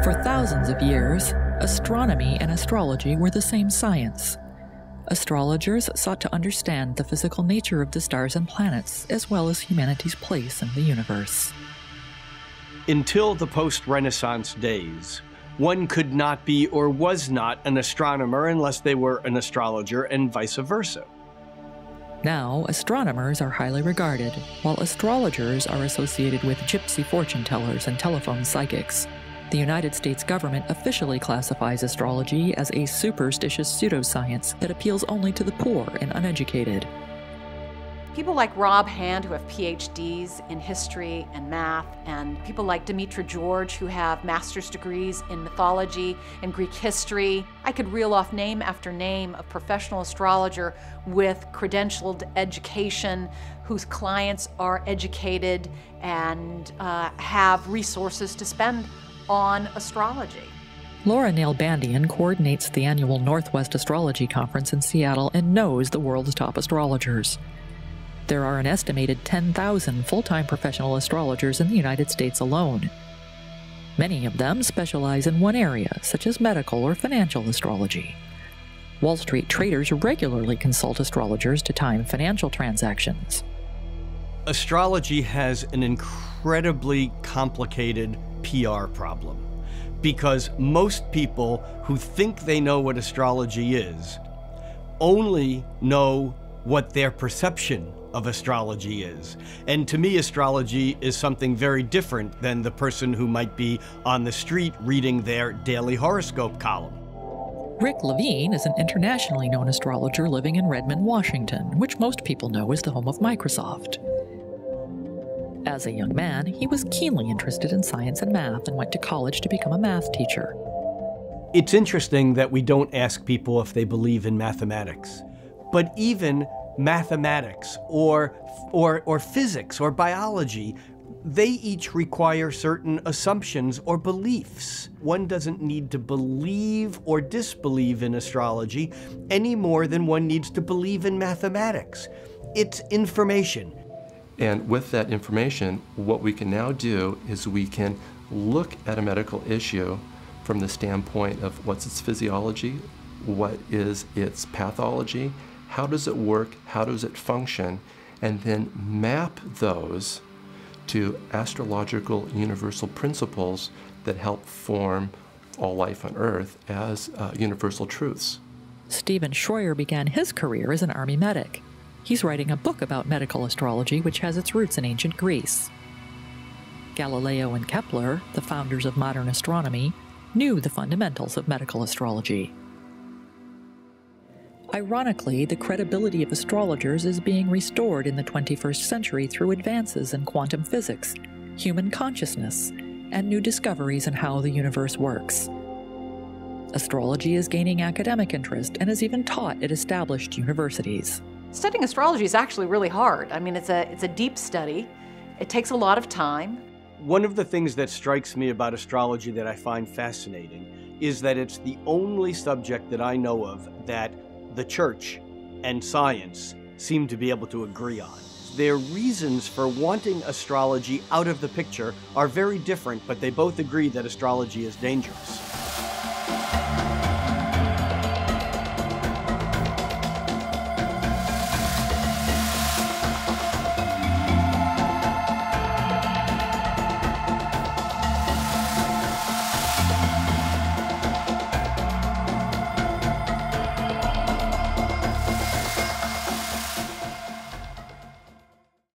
For thousands of years, astronomy and astrology were the same science. Astrologers sought to understand the physical nature of the stars and planets, as well as humanity's place in the universe. Until the post-Renaissance days, one could not be or was not an astronomer unless they were an astrologer, and vice versa. Now, astronomers are highly regarded, while astrologers are associated with gypsy fortune tellers and telephone psychics. The United States government officially classifies astrology as a superstitious pseudoscience that appeals only to the poor and uneducated. People like Rob Hand, who have PhDs in history and math, and people like Demetra George, who have master's degrees in mythology and Greek history. I could reel off name after name of professional astrologer with credentialed education, whose clients are educated and have resources to spend on astrology. Laura Nalbandian coordinates the annual Northwest Astrology Conference in Seattle and knows the world's top astrologers. There are an estimated 10,000 full-time professional astrologers in the United States alone. Many of them specialize in one area, such as medical or financial astrology. Wall Street traders regularly consult astrologers to time financial transactions. Astrology has an incredibly complicated PR problem, because most people who think they know what astrology is only know what their perception of astrology is. And to me, astrology is something very different than the person who might be on the street reading their daily horoscope column. Rick Levine is an internationally known astrologer living in Redmond, Washington, which most people know is the home of Microsoft. As a young man, he was keenly interested in science and math and went to college to become a math teacher. It's interesting that we don't ask people if they believe in mathematics, but even mathematics or physics or biology, they each require certain assumptions or beliefs. One doesn't need to believe or disbelieve in astrology any more than one needs to believe in mathematics. It's information. And with that information, what we can now do is we can look at a medical issue from the standpoint of what's its physiology, what is its pathology, how does it work, how does it function, and then map those to astrological universal principles that help form all life on Earth as universal truths. Stephen Schroyer began his career as an army medic. He's writing a book about medical astrology which has its roots in ancient Greece. Galileo and Kepler, the founders of modern astronomy, knew the fundamentals of medical astrology. Ironically, the credibility of astrologers is being restored in the 21st century through advances in quantum physics, human consciousness, and new discoveries in how the universe works. Astrology is gaining academic interest and is even taught at established universities. Studying astrology is actually really hard. I mean, it's a deep study. It takes a lot of time. One of the things that strikes me about astrology that I find fascinating is that it's the only subject that I know of that the church and science seem to be able to agree on. Their reasons for wanting astrology out of the picture are very different, but they both agree that astrology is dangerous.